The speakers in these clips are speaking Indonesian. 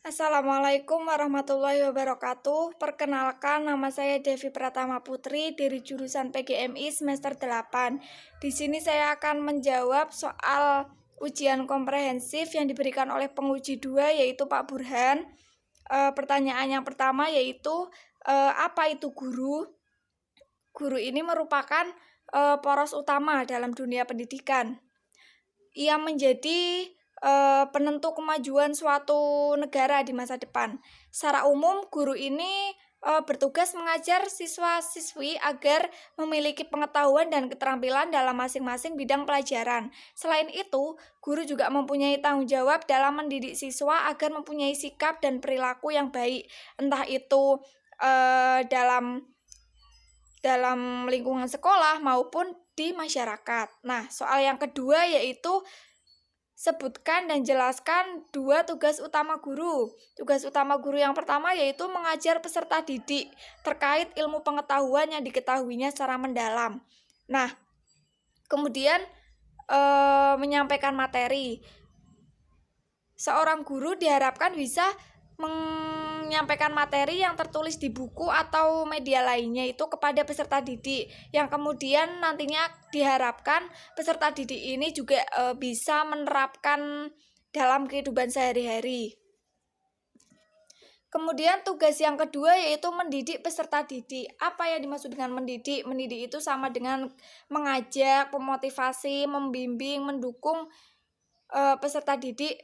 Assalamualaikum warahmatullahi wabarakatuh. Perkenalkan, nama saya Devi Pratama Putri dari jurusan PGMI semester 8. Di sini saya akan menjawab soal ujian komprehensif yang diberikan oleh penguji 2 yaitu Pak Burhan. Pertanyaan yang pertama yaitu apa itu guru? Guru ini merupakan poros utama dalam dunia pendidikan. Ia menjadi penentu kemajuan suatu negara di masa depan. Secara umum, guru ini bertugas mengajar siswa-siswi agar memiliki pengetahuan dan keterampilan dalam masing-masing bidang pelajaran. Selain itu, guru juga mempunyai tanggung jawab dalam mendidik siswa agar mempunyai sikap dan perilaku yang baik, entah itu dalam lingkungan sekolah maupun di masyarakat. Nah, soal yang kedua yaitu sebutkan dan jelaskan 2 tugas utama guru. Tugas utama guru yang pertama yaitu mengajar peserta didik terkait ilmu pengetahuan yang diketahuinya secara mendalam. Nah, kemudian menyampaikan materi. Seorang guru diharapkan bisa menyampaikan materi yang tertulis di buku atau media lainnya itu kepada peserta didik, yang kemudian nantinya diharapkan peserta didik ini juga bisa menerapkan dalam kehidupan sehari-hari. Kemudian tugas yang kedua yaitu mendidik peserta didik. Apa yang dimaksud dengan mendidik? Mendidik itu sama dengan mengajak, memotivasi, membimbing, mendukung peserta didik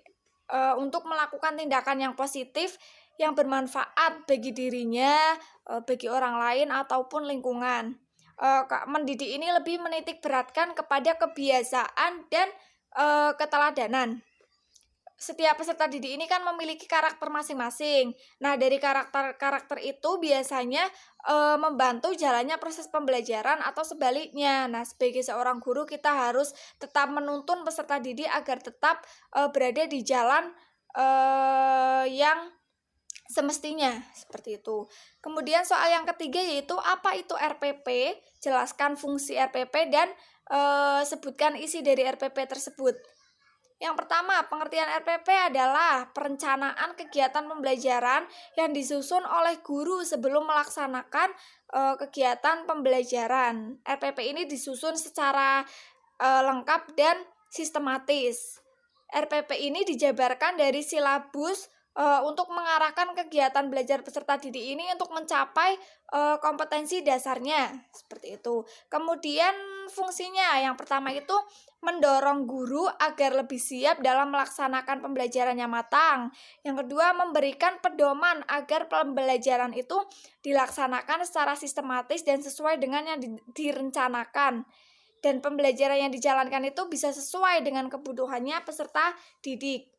untuk melakukan tindakan yang positif yang bermanfaat bagi dirinya, bagi orang lain ataupun lingkungan. Mendidik ini lebih menitik beratkan kepada kebiasaan dan keteladanan. Setiap peserta didik ini kan memiliki karakter masing-masing. Nah, dari karakter itu biasanya membantu jalannya proses pembelajaran atau sebaliknya. Nah, sebagai seorang guru kita harus tetap menuntun peserta didik agar tetap berada di jalan yang semestinya, seperti itu. Kemudian soal yang ketiga yaitu apa itu RPP? Jelaskan fungsi RPP dan sebutkan isi dari RPP tersebut. Yang pertama, pengertian RPP adalah perencanaan kegiatan pembelajaran yang disusun oleh guru sebelum melaksanakan kegiatan pembelajaran. RPP ini disusun secara lengkap dan sistematis. RPP ini dijabarkan dari silabus untuk mengarahkan kegiatan belajar peserta didik ini untuk mencapai kompetensi dasarnya, seperti itu. Kemudian fungsinya yang pertama itu mendorong guru agar lebih siap dalam melaksanakan pembelajarannya matang. Yang kedua, memberikan pedoman agar pembelajaran itu dilaksanakan secara sistematis dan sesuai dengan yang direncanakan. Dan pembelajaran yang dijalankan itu bisa sesuai dengan kebutuhannya peserta didik.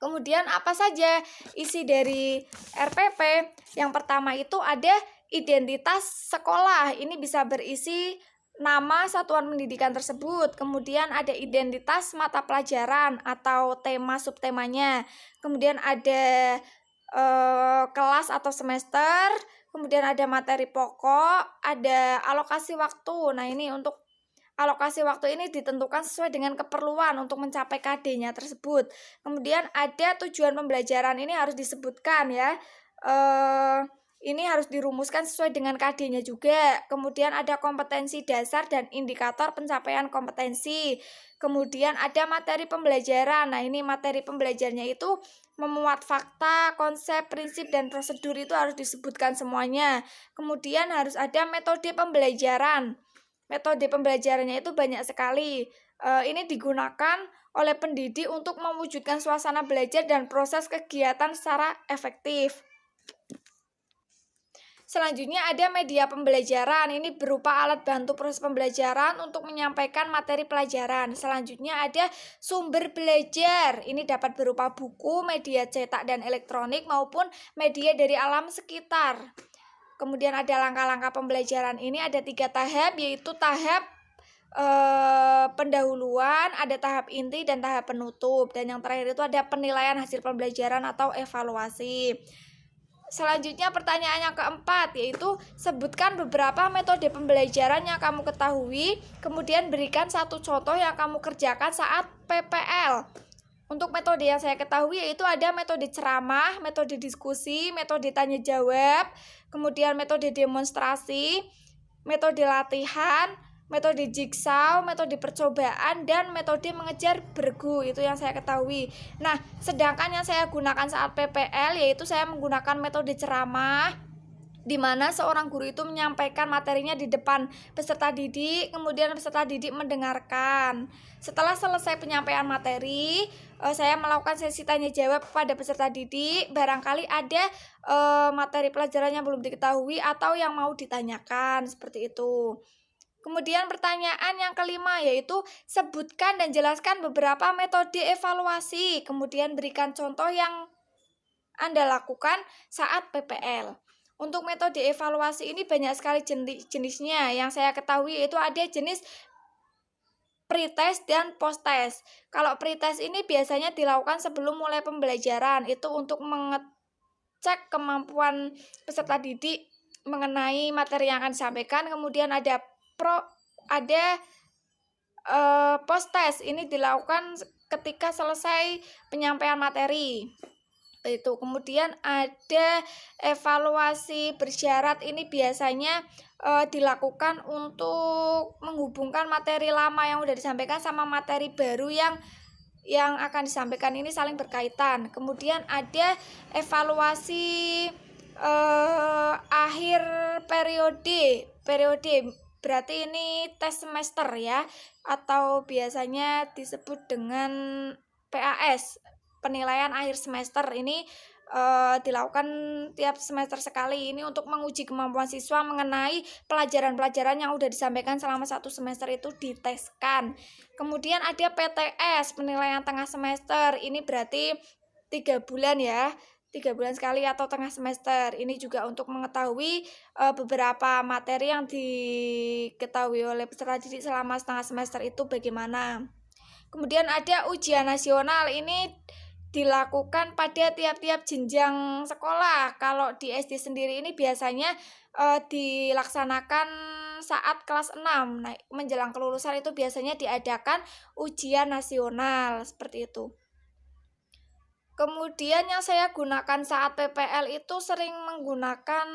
Kemudian apa saja isi dari RPP? Yang pertama itu ada identitas sekolah. Ini bisa berisi nama satuan pendidikan tersebut. Kemudian ada identitas mata pelajaran atau tema subtemanya. Kemudian ada kelas atau semester. Kemudian ada materi pokok, ada alokasi waktu. Nah, ini untuk alokasi waktu ini ditentukan sesuai dengan keperluan untuk mencapai KD-nya tersebut. Kemudian ada tujuan pembelajaran, ini harus disebutkan ya. Ini harus dirumuskan sesuai dengan KD-nya juga. Kemudian ada kompetensi dasar dan indikator pencapaian kompetensi. Kemudian ada materi pembelajaran. Nah, ini materi pembelajarannya itu memuat fakta, konsep, prinsip, dan prosedur itu harus disebutkan semuanya. Kemudian harus ada metode pembelajaran. Metode pembelajarannya itu banyak sekali. Ini digunakan oleh pendidik untuk mewujudkan suasana belajar dan proses kegiatan secara efektif. Selanjutnya ada media pembelajaran. Ini berupa alat bantu proses pembelajaran untuk menyampaikan materi pelajaran. Selanjutnya ada sumber belajar. Ini dapat berupa buku, media cetak dan elektronik maupun media dari alam sekitar. Kemudian ada langkah-langkah pembelajaran ini ada 3 tahap, yaitu tahap pendahuluan, ada tahap inti dan tahap penutup. Dan yang terakhir itu ada penilaian hasil pembelajaran atau evaluasi. Selanjutnya pertanyaan yang keempat yaitu sebutkan beberapa metode pembelajaran yang kamu ketahui, kemudian berikan 1 contoh yang kamu kerjakan saat PPL. Untuk metode yang saya ketahui yaitu ada metode ceramah, metode diskusi, metode tanya jawab, kemudian metode demonstrasi, metode latihan, metode jigsaw, metode percobaan, dan metode mengejar bergu. Itu yang saya ketahui. Nah, sedangkan yang saya gunakan saat PPL yaitu saya menggunakan metode ceramah, di mana seorang guru itu menyampaikan materinya di depan peserta didik, kemudian peserta didik mendengarkan. Setelah selesai penyampaian materi, saya melakukan sesi tanya jawab kepada peserta didik. Barangkali ada materi pelajaran yang belum diketahui atau yang mau ditanyakan, seperti itu. Kemudian pertanyaan yang kelima yaitu sebutkan dan jelaskan beberapa metode evaluasi. Kemudian berikan contoh yang Anda lakukan saat PPL. Untuk metode evaluasi ini banyak sekali jenisnya. Yang saya ketahui itu ada jenis pretest dan posttest. Kalau pretest ini biasanya dilakukan sebelum mulai pembelajaran. Itu untuk mengecek kemampuan peserta didik mengenai materi yang akan disampaikan. Kemudian ada posttest. Ini dilakukan ketika selesai penyampaian materi. Itu kemudian ada evaluasi bersyarat. Ini biasanya dilakukan untuk menghubungkan materi lama yang sudah disampaikan sama materi baru yang akan disampaikan ini saling berkaitan. Kemudian ada evaluasi akhir periode berarti ini tes semester ya, atau biasanya disebut dengan PAS, penilaian akhir semester. Ini dilakukan tiap semester sekali. Ini untuk menguji kemampuan siswa mengenai pelajaran-pelajaran yang sudah disampaikan selama satu semester itu diteskan. Kemudian ada PTS, penilaian tengah semester. Ini berarti 3 bulan ya, 3 bulan sekali atau tengah semester. Ini juga untuk mengetahui beberapa materi yang diketahui oleh peserta didik selama setengah semester itu bagaimana. Kemudian ada ujian nasional. Ini dilakukan pada tiap-tiap jenjang sekolah. Kalau di SD sendiri ini biasanya dilaksanakan saat kelas 6. Nah, menjelang kelulusan itu biasanya diadakan ujian nasional, seperti itu. Kemudian yang saya gunakan saat PPL itu sering menggunakan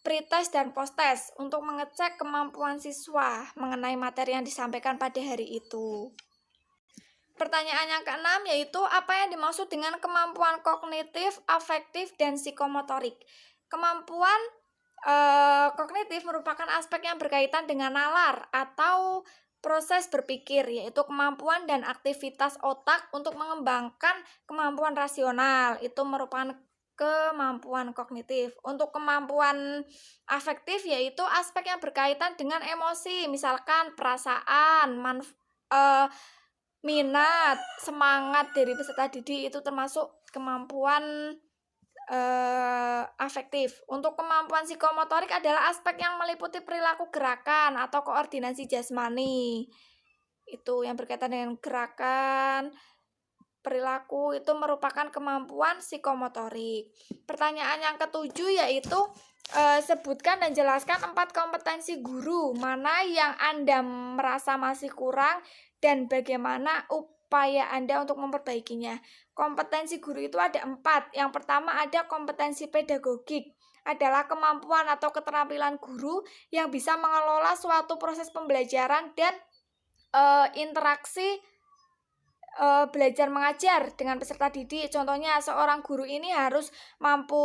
pretest dan posttest untuk mengecek kemampuan siswa mengenai materi yang disampaikan pada hari itu. Pertanyaan yang keenam yaitu apa yang dimaksud dengan kemampuan kognitif, afektif, dan psikomotorik. Kemampuan kognitif merupakan aspek yang berkaitan dengan nalar atau proses berpikir, yaitu kemampuan dan aktivitas otak untuk mengembangkan kemampuan rasional. Itu merupakan kemampuan kognitif. Untuk kemampuan afektif yaitu aspek yang berkaitan dengan emosi, misalkan perasaan, minat, semangat dari peserta didik, itu termasuk kemampuan afektif. Untuk kemampuan psikomotorik adalah aspek yang meliputi perilaku gerakan atau koordinasi jasmani. Itu yang berkaitan dengan gerakan, perilaku, itu merupakan kemampuan psikomotorik. Pertanyaan yang ketujuh yaitu sebutkan dan jelaskan 4 kompetensi guru mana yang Anda merasa masih kurang dan bagaimana upaya Anda untuk memperbaikinya. Kompetensi guru itu ada 4. Yang pertama ada kompetensi pedagogik, adalah kemampuan atau keterampilan guru yang bisa mengelola suatu proses pembelajaran dan interaksi belajar mengajar dengan peserta didik. Contohnya seorang guru ini harus mampu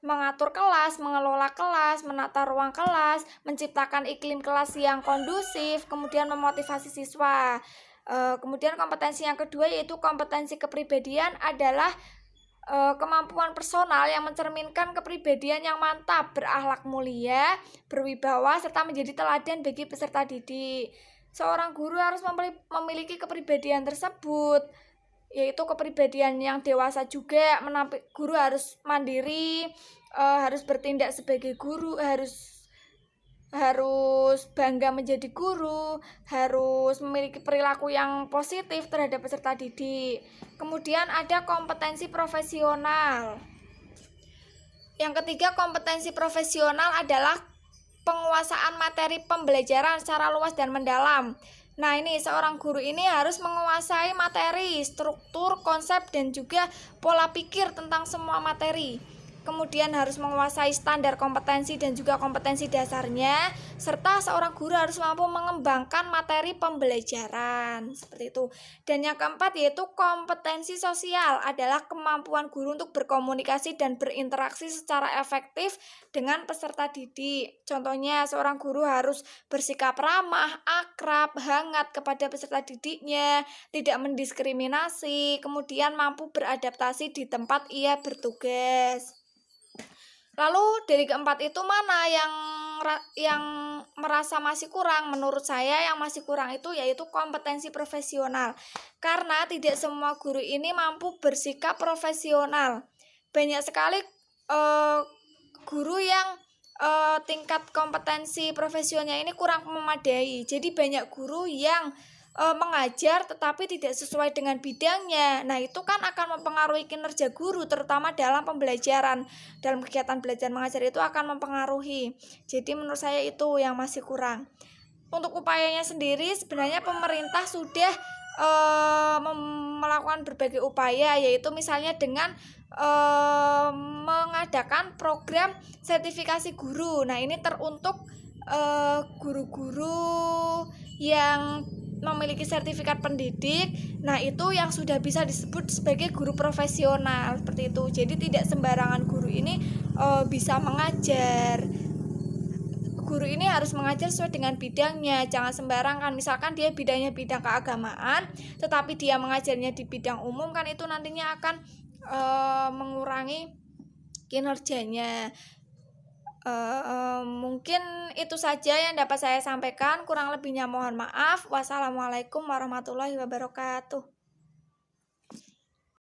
mengatur kelas, mengelola kelas, menata ruang kelas, menciptakan iklim kelas yang kondusif, kemudian memotivasi siswa. Kemudian kompetensi yang kedua yaitu kompetensi kepribadian, adalah kemampuan personal yang mencerminkan kepribadian yang mantap, berakhlak mulia, berwibawa, serta menjadi teladan bagi peserta didik. Seorang guru harus memiliki kepribadian tersebut, yaitu kepribadian yang dewasa juga. Guru harus mandiri, harus bertindak sebagai guru, harus bangga menjadi guru, harus memiliki perilaku yang positif terhadap peserta didik. Kemudian ada kompetensi profesional. Yang ketiga, kompetensi profesional adalah penguasaan materi pembelajaran secara luas dan mendalam. Nah, ini seorang guru ini harus menguasai materi, struktur, konsep, dan juga pola pikir tentang semua materi. Kemudian harus menguasai standar kompetensi dan juga kompetensi dasarnya, serta seorang guru harus mampu mengembangkan materi pembelajaran, seperti itu. Dan yang keempat yaitu kompetensi sosial, adalah kemampuan guru untuk berkomunikasi dan berinteraksi secara efektif dengan peserta didik. Contohnya, seorang guru harus bersikap ramah, akrab, hangat kepada peserta didiknya, tidak mendiskriminasi, kemudian mampu beradaptasi di tempat ia bertugas. Lalu dari keempat itu mana yang merasa masih kurang? Menurut saya yang masih kurang itu yaitu kompetensi profesional. Karena tidak semua guru ini mampu bersikap profesional. Banyak sekali guru yang tingkat kompetensi profesionalnya ini kurang memadai. Jadi banyak guru yang mengajar tetapi tidak sesuai dengan bidangnya. Nah, itu kan akan mempengaruhi kinerja guru, terutama dalam pembelajaran. Dalam kegiatan belajar mengajar itu akan mempengaruhi. Jadi menurut saya itu yang masih kurang. Untuk upayanya sendiri sebenarnya pemerintah sudah melakukan berbagai upaya, yaitu misalnya dengan mengadakan program sertifikasi guru. Nah, ini teruntuk guru-guru yang memiliki sertifikat pendidik. Nah, itu yang sudah bisa disebut sebagai guru profesional, seperti itu. Jadi tidak sembarangan guru ini bisa mengajar. Guru ini harus mengajar sesuai dengan bidangnya, jangan sembarangan. Misalkan dia bidangnya bidang keagamaan, tetapi dia mengajarnya di bidang umum, kan itu nantinya akan mengurangi kinerjanya. Mungkin itu saja yang dapat saya sampaikan, kurang lebihnya mohon maaf. Wassalamualaikum warahmatullahi wabarakatuh.